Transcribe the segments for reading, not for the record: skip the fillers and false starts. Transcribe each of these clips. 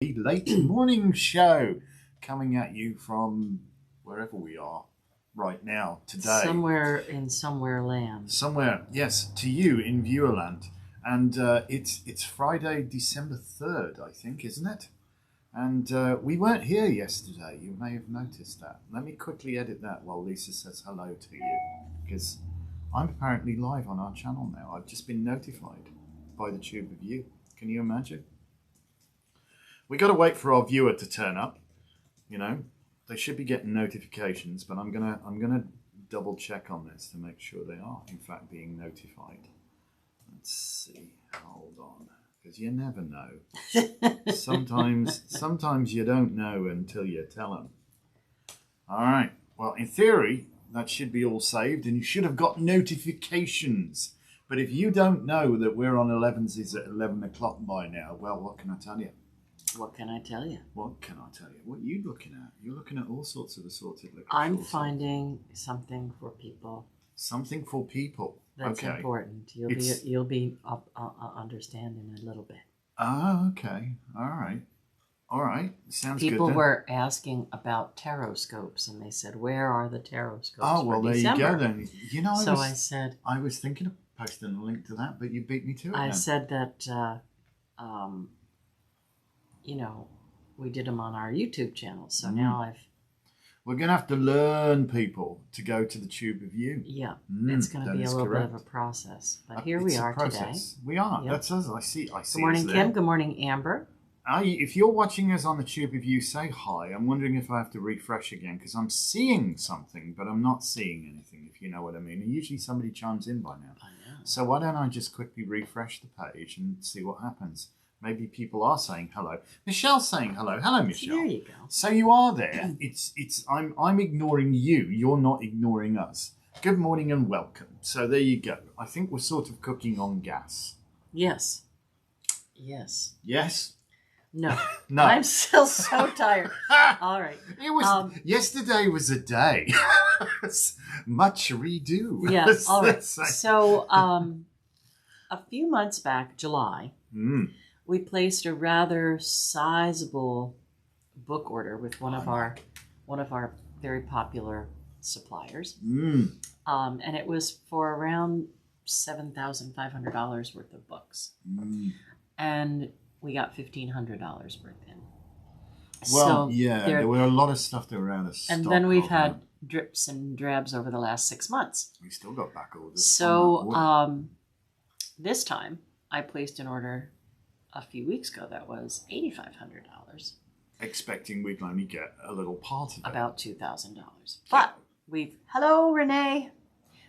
The late morning show coming at you from wherever we are right now today. Somewhere land. Somewhere, yes, to you in Viewerland. And it's Friday, December 3rd, I think, isn't it? And we weren't here yesterday. You may have noticed that. Let me quickly edit that while Lisa says hello to you. Because I'm apparently live on our channel now. I've just been notified by the tube of you. Can you imagine? We got to wait for our viewer to turn up. You know, they should be getting notifications, but I'm gonna double check on this to make sure they are in fact being notified. Let's see. Hold on, because you never know. Sometimes you don't know until you tell them. All right. Well, in theory, that should be all saved, and you should have got notifications. But if you don't know that we're on Elevensies at 11 o'clock by now, well, what can I tell you? What can I tell you? What can I tell you? What are you looking at? You're looking at all sorts of assorted liquor. I'm finding something for people. Something for people. That's okay. Important. You'll be understanding a little bit. Oh, okay. All right. Sounds good. People were asking about tarot scopes, and they said, "Where are the tarot scopes?" Oh, well, there December? you go then. You know, I was thinking of posting a link to that, but you beat me to it. I said that. You know, we did them on our YouTube channel, so now We're going to have to learn people to go to the tube of you. Yeah, it's going to be a little bit of a process, but here we are today. We are. Yep. That's us. I see. Good morning, Kim. Good morning, Amber. If you're watching us on the tube of you, say hi. I'm wondering if I have to refresh again because I'm seeing something, but I'm not seeing anything, if you know what I mean. And usually somebody chimes in by now. I know. So why don't I just quickly refresh the page and see what happens? Maybe people are saying hello. Michelle's saying hello. Hello, Michelle. There you go. So you are there. I'm ignoring you. You're not ignoring us. Good morning and welcome. So there you go. I think we're sort of cooking on gas. Yes. Yes. Yes? No. No. I'm still so tired. All right. It was yesterday was a day. Much redo. Yeah. All right. So a few months back, July, we placed a rather sizable book order with one of our very popular suppliers, and it was for around $7,500 worth of books, and we got $1,500 worth in. Well, so there were a lot of stuff that were out of stock. And then we've had drips and drabs over the last 6 months. We still got back orders. So this time I placed an order a few weeks ago that was $8,500. Expecting we'd only get a little part of it. About $2,000. But hello, Renee.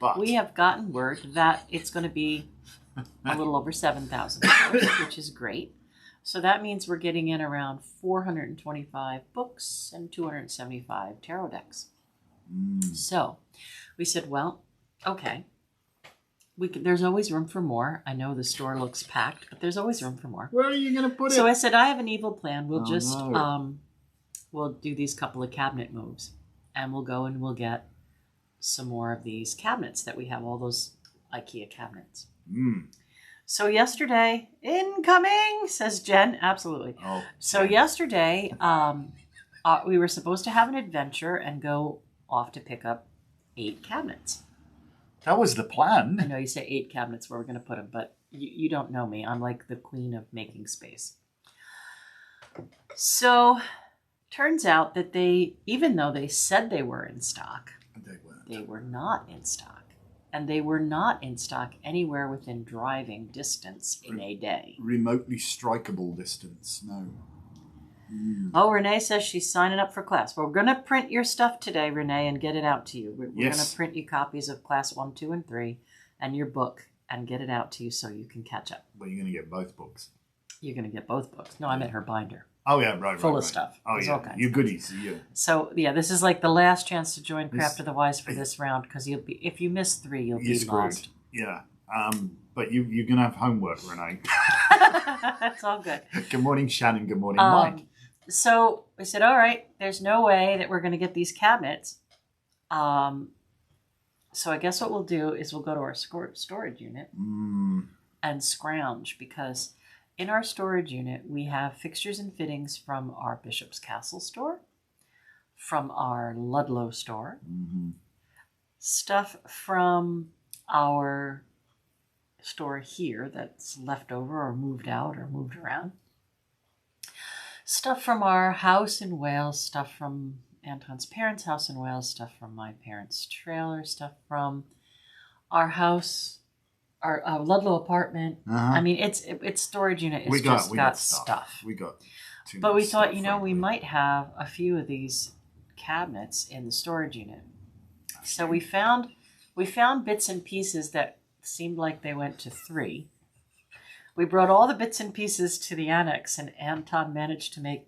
But we have gotten word that it's going to be a little over $7,000, which is great. So that means we're getting in around 425 books and 275 tarot decks. So we said, well, okay. There's always room for more. I know the store looks packed, but there's always room for more. Where are you going to put it? So I said, I have an evil plan. We'll we'll do these couple of cabinet moves, and we'll go and we'll get some more of these cabinets that we have, all those IKEA cabinets. So yesterday, incoming, says Jen. Absolutely. Oh, so yesterday, we were supposed to have an adventure and go off to pick up 8 cabinets. That was the plan. I know you say 8 cabinets where we're going to put them, but you don't know me. I'm like the queen of making space. So turns out that even though they said they were in stock, they were not in stock. And they were not in stock anywhere within driving distance in a day. Remotely strikeable distance, no. Oh, Renee says she's signing up for class. Well, we're going to print your stuff today, Renee, and get it out to you. We're going to print you copies of class 1, 2, and 3 and your book and get it out to you so you can catch up. Well, you're going to get both books. You're going to get both books. No, I meant her binder. Oh, yeah, right. Full of stuff. Oh, There's yeah. all kinds you goodies. Yeah. So, yeah, this is like the last chance to join Craft of the Wise for this round because if you miss 3, you'll be lost. Yeah. But you're going to have homework, Renee. That's all good. Good morning, Shannon. Good morning, Mike. So we said, all right, there's no way that we're going to get these cabinets. So I guess what we'll do is we'll go to our storage unit and scrounge because in our storage unit, we have fixtures and fittings from our Bishop's Castle store, from our Ludlow store, stuff from our store here that's left over or moved out or moved around, stuff from our house in Wales, stuff from Anton's parents' house in Wales, stuff from my parents' trailer, stuff from our house, our Ludlow apartment. I mean, it's storage unit. It's just got stuff. We got too But much we thought, stuff, we might have a few of these cabinets in the storage unit. So we found bits and pieces that seemed like they went to 3. We brought all the bits and pieces to the annex, and Anton managed to make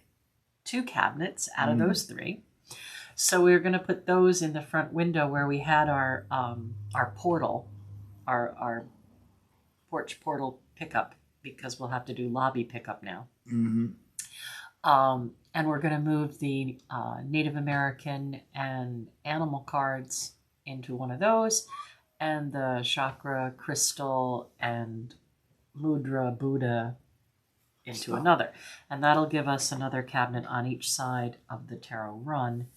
2 cabinets out of those 3. So we were going to put those in the front window where we had our portal, our porch portal pickup, because we'll have to do lobby pickup now. And we're going to move the Native American and animal cards into one of those, and the chakra, crystal, and mudra, Buddha into another. And that'll give us another cabinet on each side of the tarot run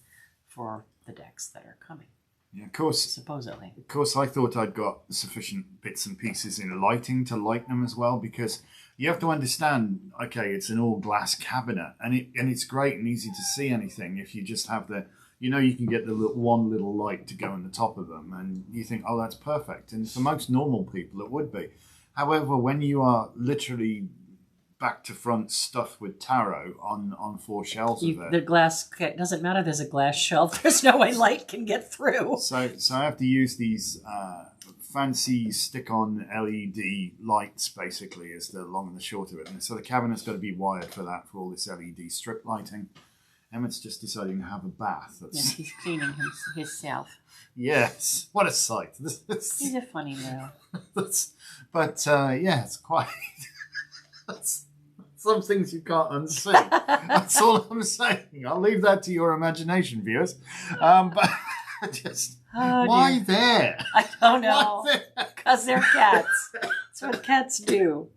for the decks that are coming. Yeah, of course. Supposedly. Of course, I thought I'd got sufficient bits and pieces in lighting to light them as well, because you have to understand, okay, it's an all-glass cabinet, and it's great and easy to see anything if you just have the, you can get the one little light to go on the top of them, and you think, oh, that's perfect. And for most normal people, it would be. However, when you are literally back to front stuffed with tarot on 4 shelves of it. The glass, it doesn't matter, there's a glass shelf. There's no way light can get through. So I have to use these fancy stick-on LED lights, basically, is the long and the short of it. And so the cabinet's got to be wired for that, for all this LED strip lighting. Emmett's just deciding to have a bath. He's cleaning himself. Yes, what a sight. He's a funny little. It's quite... That's some things you can't unsee. That's all I'm saying. I'll leave that to your imagination, viewers. But just why there? I don't know. Because they're cats. That's what cats do.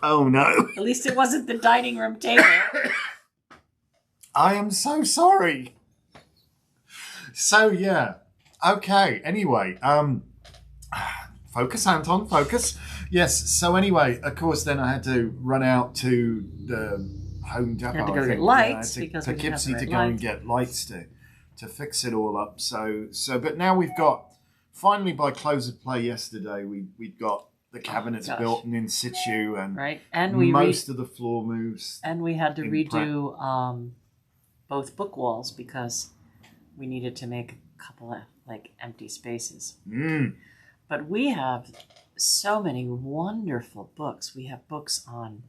Oh no! At least it wasn't the dining room table. I am so sorry. So yeah. Okay. Anyway, focus, Anton. Focus. Yes. So anyway, of course, then I had to run out to the Home Depot. You had to go get lights to because we didn't have the Poughkeepsie right to go and get lights to fix it all up. So but now we've got, finally by close of play yesterday, we'd got the cabinets built and in situ, and right, and we most of the floor moves. And we had to redo both book walls because we needed to make a couple of empty spaces. But we have so many wonderful books. We have books on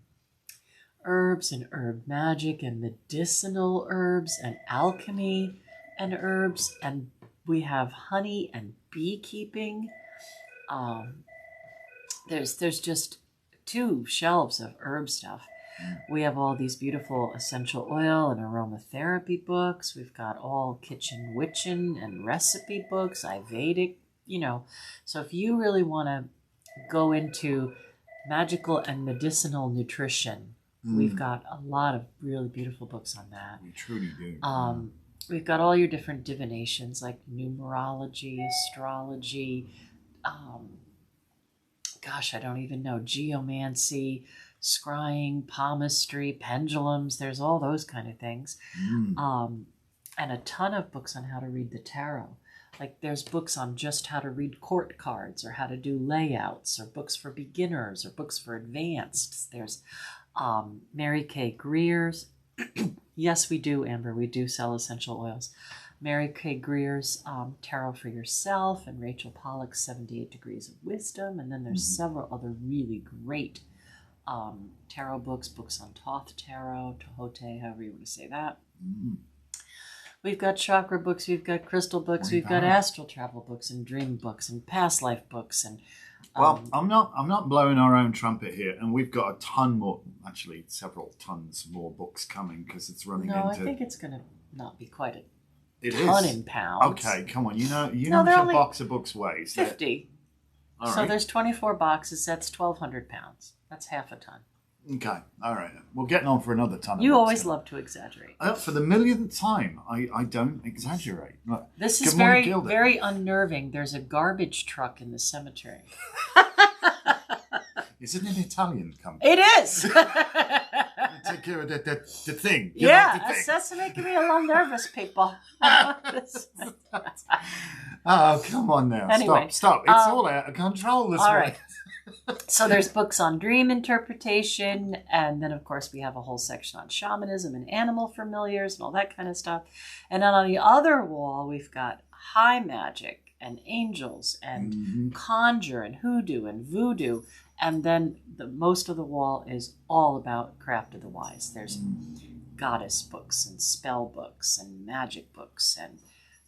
herbs and herb magic and medicinal herbs and alchemy and herbs, and we have honey and beekeeping. There's just 2 shelves of herb stuff. We have all these beautiful essential oil and aromatherapy books. We've got all kitchen witchin and recipe books, Ayurvedic, So if you really want to go into magical and medicinal nutrition, we've got a lot of really beautiful books on that. We truly do. We've got all your different divinations like numerology, astrology, I don't even know, geomancy, scrying, palmistry, pendulums. There's all those kind of things. And a ton of books on how to read the tarot. Like there's books on just how to read court cards or how to do layouts, or books for beginners or books for advanced. There's Mary Kay Greer's. Yes, we do, Amber. We do sell essential oils. Mary Kay Greer's Tarot for Yourself, and Rachel Pollack's 78 Degrees of Wisdom. And then there's several other really great tarot books on Thoth Tarot, Tahote, however you want to say that. We've got chakra books, we've got crystal books, we've got astral travel books and dream books and past life books. And well, I'm not blowing our own trumpet here, and we've got a ton more, actually several tons more books coming because it's running into... No, I think it's going to not be quite a It ton is. in pounds. Okay, come on. You know No, how they're much a only box of books weighs. 50. All So right. there's 24 boxes. That's 1,200 pounds. That's half a ton. Okay, all right. We're getting on for another ton of You books always now. love to exaggerate. For the millionth time, I don't exaggerate. Look, This is good morning, very, Gilda. very unnerving. There's a garbage truck in the cemetery. Is it an Italian company? It is. Take care of the thing. You Yeah, know, the thing. that's making me a little nervous, people. Oh, come on now. Anyway, Stop. It's all out of control this all morning. right. So there's books on dream interpretation, and then of course we have a whole section on shamanism and animal familiars and all that kind of stuff. And then on the other wall we've got high magic and angels and conjure and hoodoo and voodoo. And then most of the wall is all about craft of the wise. There's goddess books and spell books and magic books and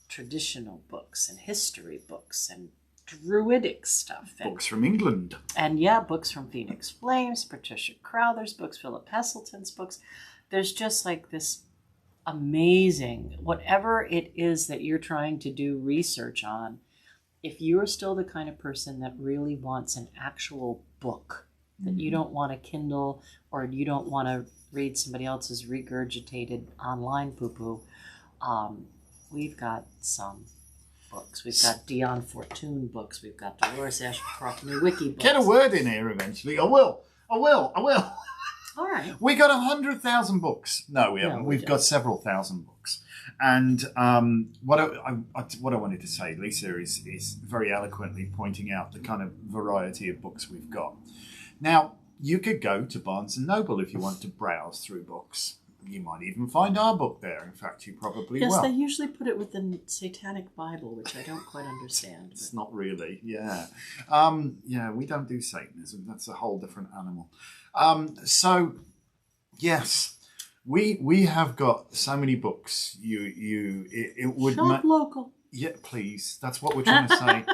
traditional books and history books and druidic stuff. And, Books from England. and yeah, books from Phoenix Flames, Patricia Crowther's books, Philip Heselton's books. There's just like this amazing, whatever it is that you're trying to do research on, if you're still the kind of person that really wants an actual book, that you don't want a Kindle or you don't want to read somebody else's regurgitated online poo-poo, we've got some books. We've got Dion Fortune books. We've got Dolores Ashcroft New Wiki books. Get a word in here eventually. I will. All right. We got 100,000 books. No, we haven't. No, We've got several thousand books. And what I wanted to say, Lisa is very eloquently pointing out the kind of variety of books we've got. Now, you could go to Barnes & Noble if you want to browse through books. You might even find our book there. In fact, you probably will. Yes, they usually put it with the Satanic Bible, which I don't quite understand. It's not really, yeah. We don't do Satanism. That's a whole different animal. So, yes, we have got so many books. It would Shop local. Yeah, please. That's what we're trying to say.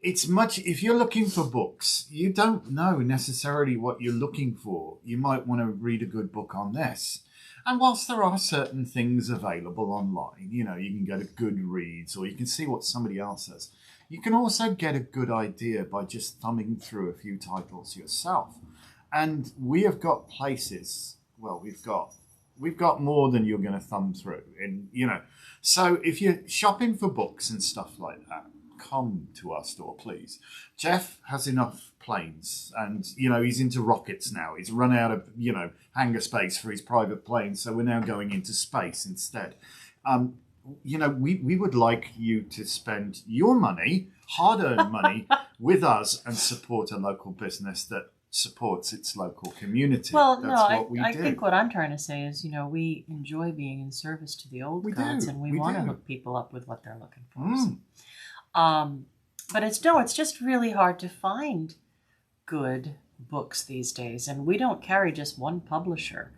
It's much. If you're looking for books, you don't know necessarily what you're looking for. You might want to read a good book on this. And whilst there are certain things available online, you can go to Goodreads or you can see what somebody else says. You can also get a good idea by just thumbing through a few titles yourself. And we have got places. Well, we've got more than you're going to thumb through, and So if you're shopping for books and stuff like that, come to our store, please. Jeff has enough planes, and he's into rockets now. He's run out of hangar space for his private plane, so we're now going into space instead. We would like you to spend your money, hard-earned money, with us and support a local business that supports its local community. Well, That's no, what we I do. think what I'm trying to say is, we enjoy being in service to the old gods, and we want to hook people up with what they're looking for. But it's just really hard to find good books these days, and we don't carry just one publisher.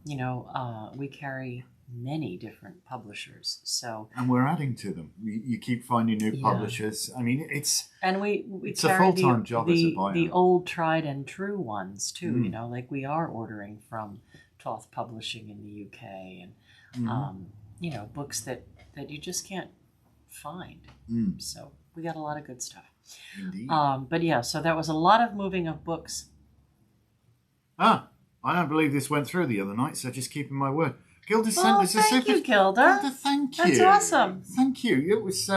We carry many different publishers. And we're adding to them. You keep finding new publishers. I mean, it's it's a full-time job as a buyer. The old tried and true ones too. Like we are ordering from Toth Publishing in the UK, and books that you just can't find. So we got a lot of good stuff. Indeed. But yeah, so that was a lot of moving of books. I don't believe this went through the other night, so just keeping my word. Gilda sent us a thank you, Gilda. Gilda, thank you. That's awesome. Thank you. It was,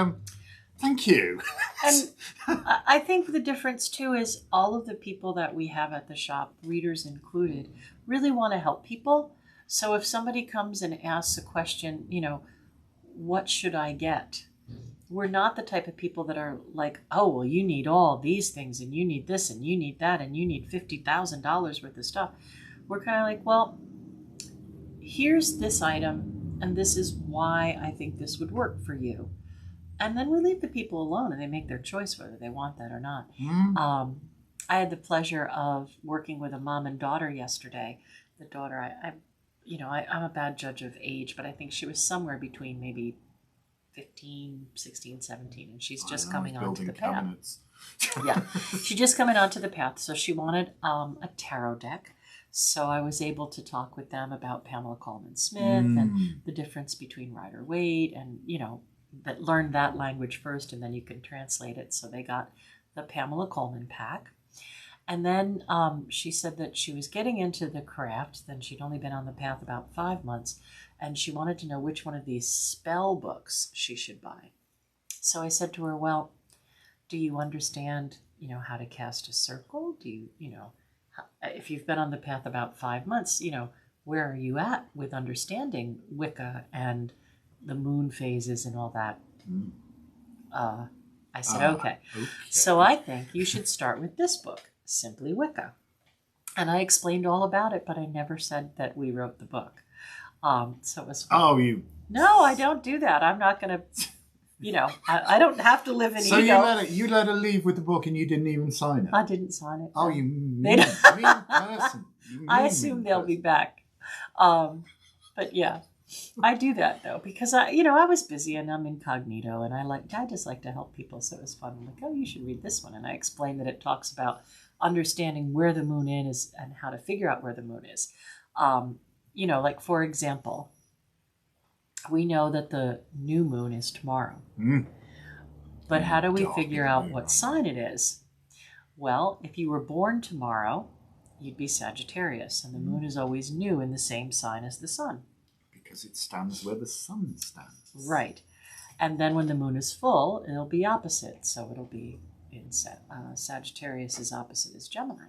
thank you. And I think the difference, too, is all of the people that we have at the shop, readers included, really want to help people. So if somebody comes and asks a question, what should I get? We're not the type of people that are like, oh, well, you need all these things, and you need this, and you need that, and you need $50,000 worth of stuff. We're kind of like, well, here's this item, and this is why I think this would work for you. And then we leave the people alone, and they make their choice whether they want that or not. I had the pleasure of working with a mom and daughter yesterday. The daughter, I'm a bad judge of age, but I think she was somewhere between maybe 15, 16, 17, and she's just coming onto the path. Yeah, she's just coming onto the path. So she wanted a tarot deck. So I was able to talk with them about Pamela Coleman Smith and the difference between Rider-Waite, and that learned that language first, and then you can translate it. So they got the Pamela Coleman pack. And then she said that she was getting into the craft. Then she'd only been on the path about 5 months, and she wanted to know which one of these spell books she should buy. So I said to her, well, do you understand, how to cast a circle? Do you, if you've been on the path about 5 months, where are you at with understanding Wicca and the moon phases and all that? I said, okay. So I think you should start with this book, Simply Wicca. And I explained all about it, but I never said that we wrote the book. So it was fun. Oh, you... No, I don't do that. I'm not going to, I don't have to live in ego. So you let her leave with the book and you didn't even sign it? I didn't sign it. Oh, you mean person. I assume they'll be back. But yeah. I do that though because I was busy and I'm incognito and I just like to help people, so it was fun. I'm like, oh, you should read this one, and I explained that it talks about understanding where the moon is and how to figure out where the moon is. Like for example, we know that the new moon is tomorrow, but how do we figure out what sign it is? Well, if you were born tomorrow, you'd be Sagittarius, and the moon is always new in the same sign as the sun. Because it stands where the sun stands. Right. And then when the moon is full, it'll be opposite. So it'll be in Sagittarius is opposite as Gemini.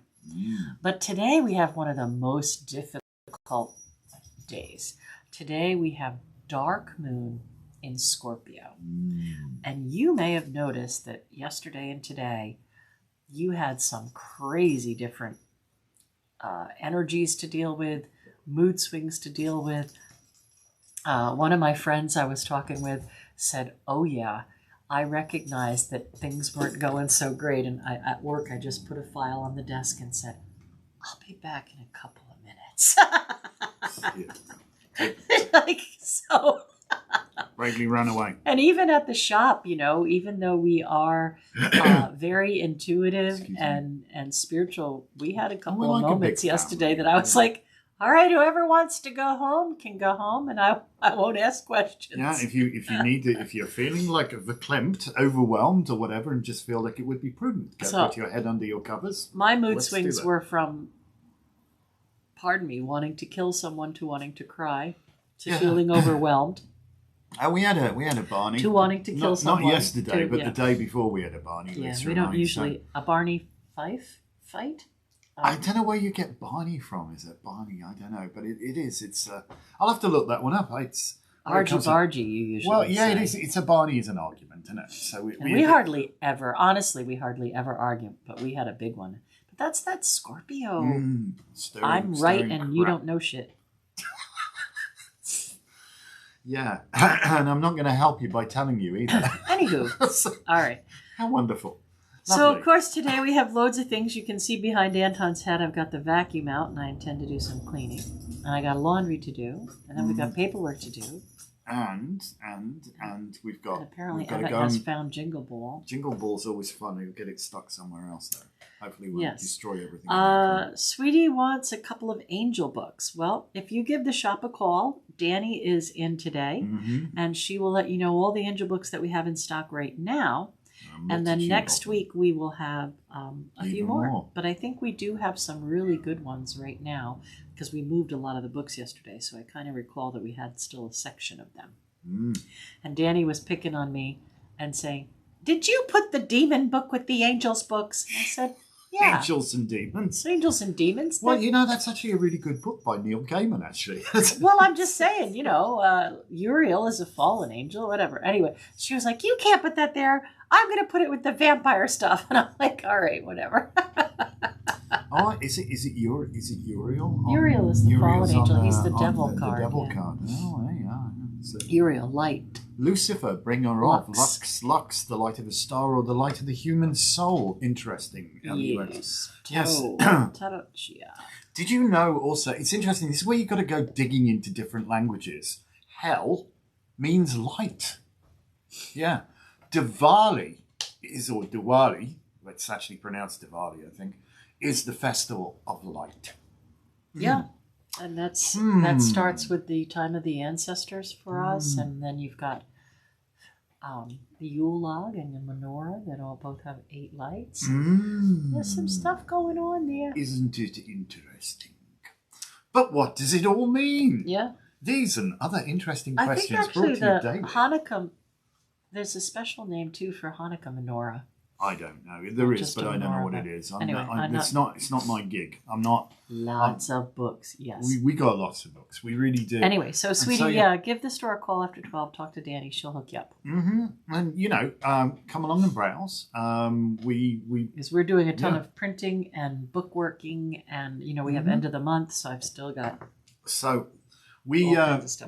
But today we have one of the most difficult days. Today we have dark moon in Scorpio. And you may have noticed that yesterday and today you had some crazy different energies to deal with, mood swings to deal with. One of my friends I was talking with said, oh yeah, I recognized that things weren't going so great. And at work, I just put a file on the desk and said, I'll be back in a couple of minutes. So. Bravely run away. And even at the shop, even though we are very intuitive and spiritual, we had a couple of moments yesterday that I was like, all right, whoever wants to go home can go home, and I won't ask questions. Yeah, if you need to, if you're feeling like verklempt, overwhelmed, or whatever, and just feel like it would be prudent, put your head under your covers. My mood swings were from, wanting to kill someone to wanting to cry, to feeling overwhelmed. We had a Barney. To wanting to kill someone. Not yesterday, but the day before we had a Barney. Yeah, we don't usually a Barney fight. I don't know where you get Barney from. Is it Barney? I don't know, but it is. It's. I'll have to look that one up. It's argy. You usually. Well, yeah, say. It is. It's a Barney is an argument, isn't it? So we hardly ever argue, but we had a big one. But that's Scorpio. I'm right, and you don't know shit. Yeah, and I'm not going to help you by telling you either. Anywho, all right. How wonderful. So, Lovely. of course, today we have loads of things. You can see behind Anton's head, I've got the vacuum out, and I intend to do some cleaning. And I got laundry to do, and then we've got paperwork to do. And we've got... And apparently we've got Emmett has found Jingle Ball. Jingle Ball's always fun. You'll get it stuck somewhere else, though. Hopefully we'll destroy everything. Sweetie wants a couple of angel books. Well, if you give the shop a call, Danny is in today, and she will let you know all the angel books that we have in stock right now. And then next week we will have a few more. But I think we do have some really good ones right now because we moved a lot of the books yesterday. So I kind of recall that we had still a section of them. And Danny was picking on me and saying, did you put the demon book with the angels books? And I said, yeah. Angels and Demons. Angels and Demons. Well, that's actually a really good book by Neil Gaiman, actually. Well, I'm just saying, Uriel is a fallen angel, whatever. Anyway, she was like, you can't put that there. I'm going to put it with the vampire stuff. And I'm like, all right, whatever. Is it Uriel? Uriel is the fallen angel. He's the devil card. The devil card. Oh, yeah. Uriel, light. Lucifer, bringer of Lux, the light of the star, or the light of the human soul. Interesting. Yes. Did you know also, it's interesting, this is where you've got to go digging into different languages. Hell means light. Yeah. Diwali, it's actually pronounced Diwali, I think, is the festival of light. Yeah. And that starts with the time of the ancestors for us, and then you've got the Yule log and the menorah that all both have 8 lights. Mm. There's some stuff going on there. Isn't it interesting? But what does it all mean? Yeah. These and other interesting I questions think actually brought to you the daily. Hanukkah, there's a special name too for Hanukkah menorah. I don't know. There is, Just but a I don't know what menorah. it is. Anyway, It's not my gig. I'm not. Lots of books, yes. We got lots of books. We really do. Anyway, so sweetie, give the store a call after 12. Talk to Danny. She'll hook you up. Mm-hmm. And come along and browse. Because we're doing a ton of printing and bookworking, and we have end of the month, so I've still got. So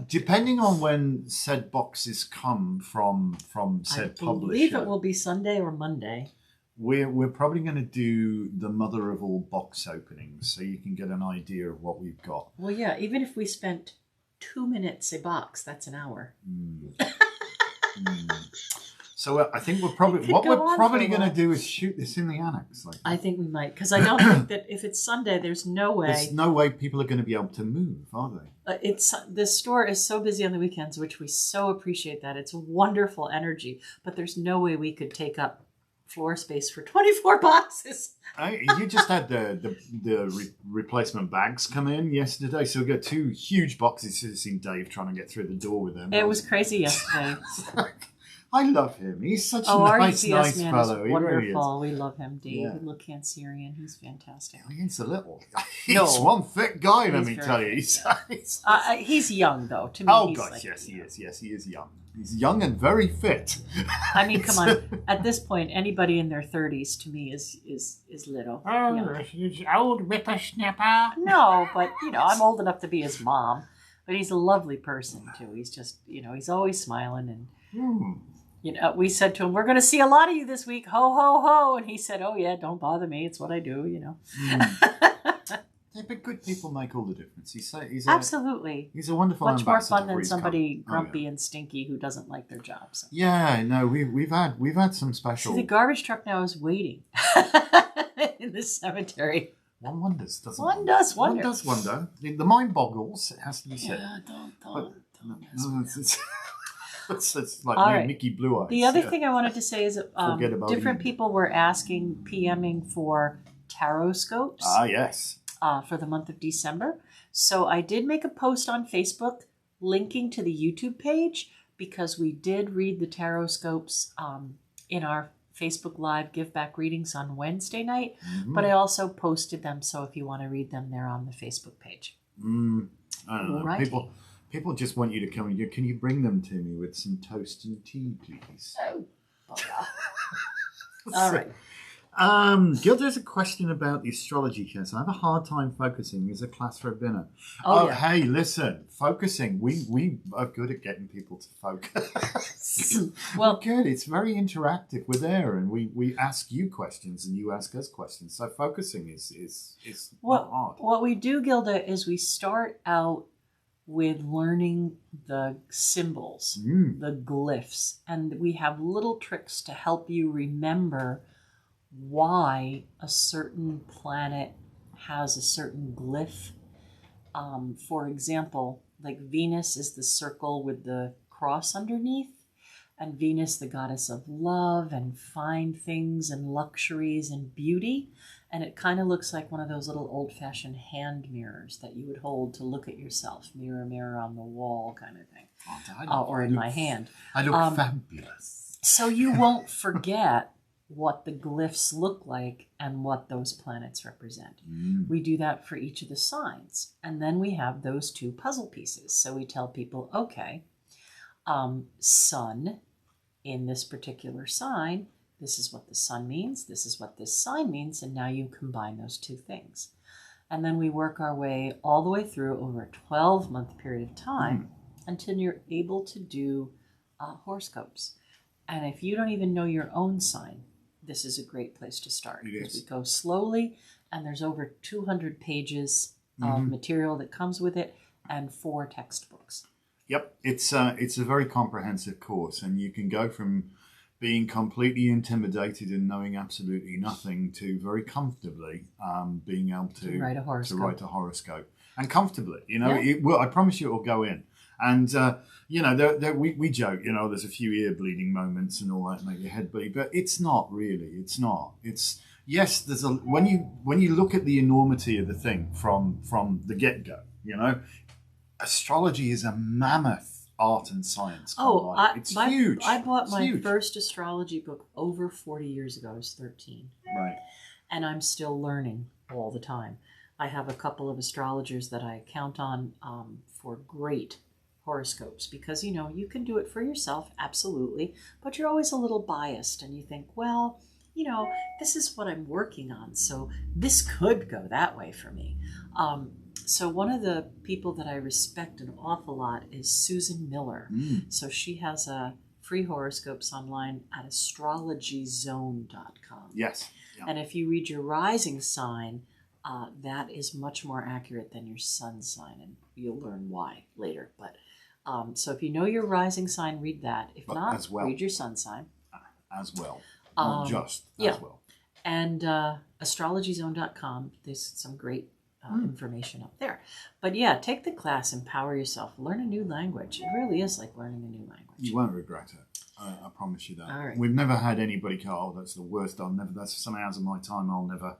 depending on when said boxes come from said publisher, I believe it will be Sunday or Monday. We're probably going to do the mother of all box openings, so you can get an idea of what we've got. Well, yeah, even if we spent 2 minutes a box, that's an hour. So I think we're probably going to do is shoot this in the annex. I think we might, because I don't think that if it's Sunday, there's no way people are going to be able to move, are they? The store is so busy on the weekends, which we so appreciate that. It's wonderful energy, but there's no way we could take up floor space for 24 boxes. You just had the replacement bags come in yesterday, so we got 2 huge boxes. You've seen Dave trying to get through the door with them. It was crazy yesterday. I love him. He's such a nice man fellow. Is wonderful. He We love him, Dave. Little Cancerian. He's fantastic. He's a little. He's one thick guy. Let me tell you. He's young though. To me, oh gosh, yes, he is. Yes, he is young. He's young and very fit. I mean, come on. At this point, anybody in their 30s to me is little. Oh, he's old whippersnapper. No, but I'm old enough to be his mom. But he's a lovely person too. He's just he's always smiling and. We said to him, "We're going to see a lot of you this week, ho ho ho," and he said, "Oh yeah, don't bother me. It's what I do." Yeah, but good people make all the difference. Absolutely. He's a wonderful much more ambassador fun than somebody grumpy and stinky who doesn't like their job. So. Yeah, no, we've had some special. See, the garbage truck now is waiting in the cemetery. One wonders, doesn't one? One does wonder. One does wonder. The mind boggles. It has to be said. Yeah, don't. It's like right. Mickey Blue Eyes. The other thing I wanted to say is different people were asking, PMing for tarot scopes. Yes. For the month of December. So I did make a post on Facebook linking to the YouTube page because we did read the tarot scopes in our Facebook Live Give Back readings on Wednesday night. Mm-hmm. But I also posted them, so if you want to read them, they're on the Facebook page. I don't know. Right. People just want you to come in. Can you bring them to me with some toast and tea, please? Oh, all right. Gil, there's a question about the astrology class. I have a hard time focusing. Is a class for a beginner? Yeah. Hey, listen, focusing. We are good at getting people to focus. Well, good. It's very interactive. We're there, and we ask you questions, and you ask us questions. So focusing is not hard. What we do, Gilda, is we start out with learning the symbols, the glyphs, and we have little tricks to help you remember why a certain planet has a certain glyph. For example, like Venus is the circle with the cross underneath, and Venus, the goddess of love and fine things and luxuries and beauty. And it kind of looks like one of those little old-fashioned hand mirrors that you would hold to look at yourself. Mirror, mirror on the wall kind of thing. Or in my hand. I look fabulous. So you won't forget what the glyphs look like and what those planets represent. We do that for each of the signs. And then we have those 2 puzzle pieces. So we tell people, okay, sun in this particular sign, this is what the sun means, this is what this sign means, and now you combine those 2 things. And then we work our way all the way through over a 12-month period of time until you're able to do horoscopes. And if you don't even know your own sign, this is a great place to start. Because we go slowly, and there's over 200 pages of material that comes with it, and 4 textbooks. Yep, it's a very comprehensive course, and you can go from being completely intimidated and knowing absolutely nothing to very comfortably being able to write a horoscope. And comfortably, I promise you it will go in. And we joke, there's a few ear bleeding moments and all that, make your head bleed, but it's not really. It's not. It's yes. There's when you look at the enormity of the thing from the get go, astrology is a mammoth art and science. It's huge. I bought my first astrology book over 40 years ago. I was 13. Right. And I'm still learning all the time. I have a couple of astrologers that I count on for great horoscopes because, you can do it for yourself, absolutely, but you're always a little biased and you think, well, this is what I'm working on, so this could go that way for me. So one of the people that I respect an awful lot is Susan Miller. So she has free horoscopes online at astrologyzone.com. Yes. Yeah. And if you read your rising sign, that is much more accurate than your sun sign, and you'll learn why later. But so if you know your rising sign, read that. If not, read your sun sign. As well. Not just as well. And astrologyzone.com, there's some great information up there. But yeah, take the class, empower yourself, learn a new language. It really is like learning a new language. You won't regret it. I promise you that. All right. We've never had anybody go, oh, that's the worst. That's some hours of my time I'll never.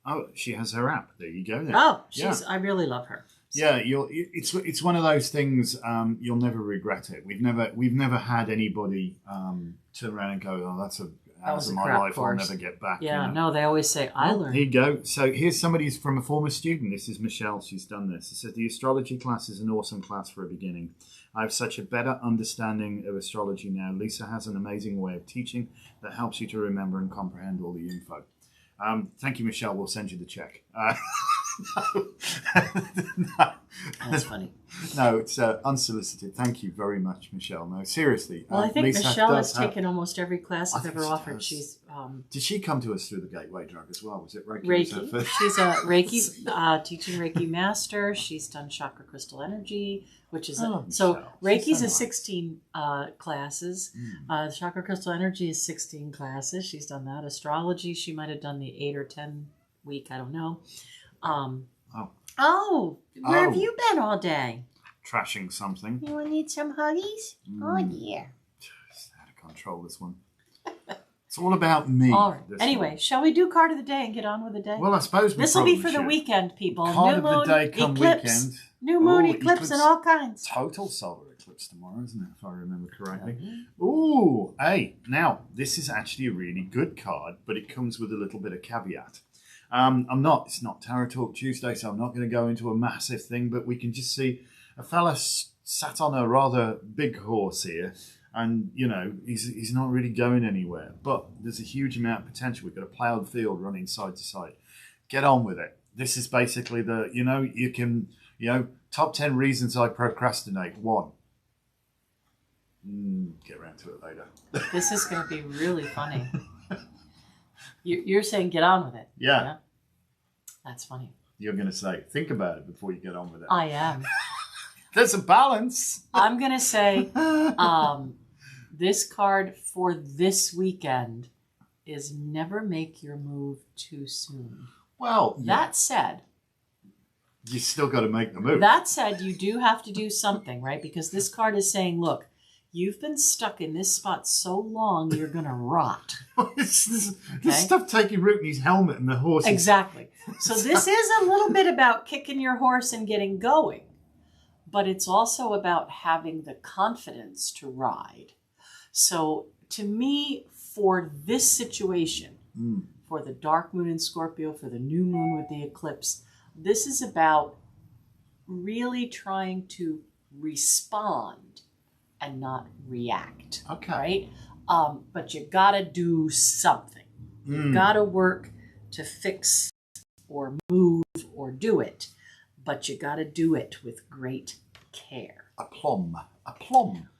Oh, she has her app. There you go. Then. Oh, I really love her. So. Yeah, it's one of those things. You'll never regret it. We've never had anybody turn around and go, oh, that's hours of my life course. I'll never get back. Yeah, no, they always say, I learned. Here you go. So here's somebody from a former student. This is Michelle. She's done this. It says, the astrology class is an awesome class for a beginning. I have such a better understanding of astrology now. Lisa has an amazing way of teaching that helps you to remember and comprehend all the info. Thank you, Michelle. We'll send you the check. No. That's funny. No, it's unsolicited. Thank you very much, Michelle. No, seriously. Well, I think Lisa Michelle has taken almost every class I've ever offered. She's Did she come to us through the Gateway Drug as well? Was it Reiki? Reiki. She's a Reiki teaching Reiki master. She's done chakra crystal energy, which is so Reiki's is 16 classes. Chakra crystal energy is 16 classes. She's done that. Astrology, she might have done the 8 or 10 week. I don't know. Where have you been all day? Trashing something. You need some huggies? Oh, yeah. Just out of control, this one. It's all about me. All right. Anyway, shall we do card of the day and get on with the day? Well, I suppose this will be for the weekend, people. Card of the day come weekend. New moon, eclipse, and all kinds. Total solar eclipse tomorrow, isn't it? If I remember correctly. Ooh, hey. Now, this is actually a really good card, but it comes with a little bit of caveat. It's not Tarot Talk Tuesday, so I'm not going to go into a massive thing, but we can just see a fella sat on a rather big horse here, and, he's not really going anywhere, but there's a huge amount of potential. We've got a ploughed field running side to side. Get on with it. This is basically top 10 reasons I procrastinate. 1. Get around to it later. This is going to be really funny. You're saying get on with it. Yeah. That's funny. You're going to say, think about it before you get on with it. I am. There's a balance. I'm going to say this card for this weekend is never make your move too soon. Well, that said, you still got to make the move. That said, you do have to do something, right? Because this card is saying, look, you've been stuck in this spot so long, you're going to rot. This stuff taking root in his helmet and the horse. Exactly. So this is a little bit about kicking your horse and getting going. But it's also about having the confidence to ride. So to me, for this situation, for the dark moon in Scorpio, for the new moon with the eclipse, this is about really trying to respond and not react. Okay. Right? But you gotta do something. You gotta work to fix or move or do it. But you gotta do it with great care. Aplomb.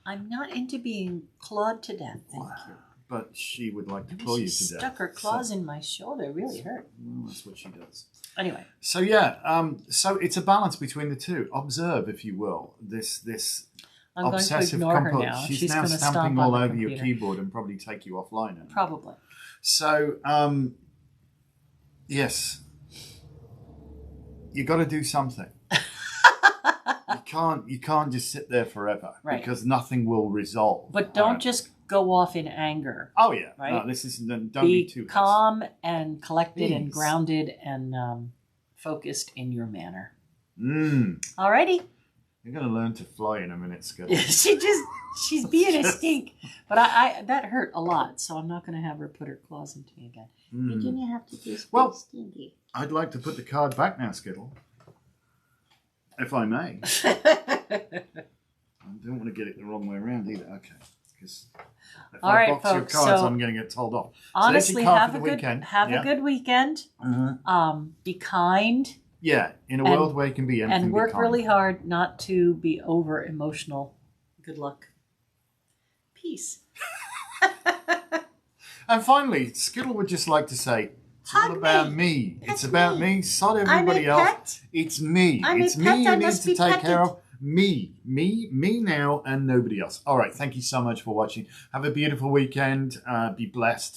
I'm not into being clawed to death, thank you. But she would like to claw you to death. Stuck her claws in my shoulder. It really hurt. Well, that's what she does. Anyway. So yeah, so it's a balance between the two. Observe, if you will, this I'm obsessive going to ignore her now. She's now stamping all over your keyboard and probably take you offline. Probably. So, yes, you got to do something. You you can't just sit there forever, Right. because nothing will resolve. But don't just go off in anger. Oh yeah, Right? No, this isn't. Don't be too calm and collected and Please. grounded and focused in your manner. Mm. Alrighty. You're gonna learn to fly in a minute, Skittle. She's being a stink, but I that hurt a lot, so I'm not gonna have her put her claws into me again. You're gonna have to do something Well- stinky. I'd like to put the card back now, Skittle, if I may. I don't want to get it the wrong way around either. Okay, because if All I right, box folks, your cards, so I'm going to get told off. Honestly, so have a good weekend. Mm-hmm. Be kind Yeah, in a world where it can be anything. and work be kind. really hard not to be over emotional. Good luck. Peace. And finally, Skittle would just like to say, it's all Hug about me. me. That's It's about me. Sod I'm everybody a else. pet. It's me. I'm a It's pet, me I you need must to be take care petted. of. Me now and nobody else. All right. Thank you so much for watching. Have a beautiful weekend. Be blessed.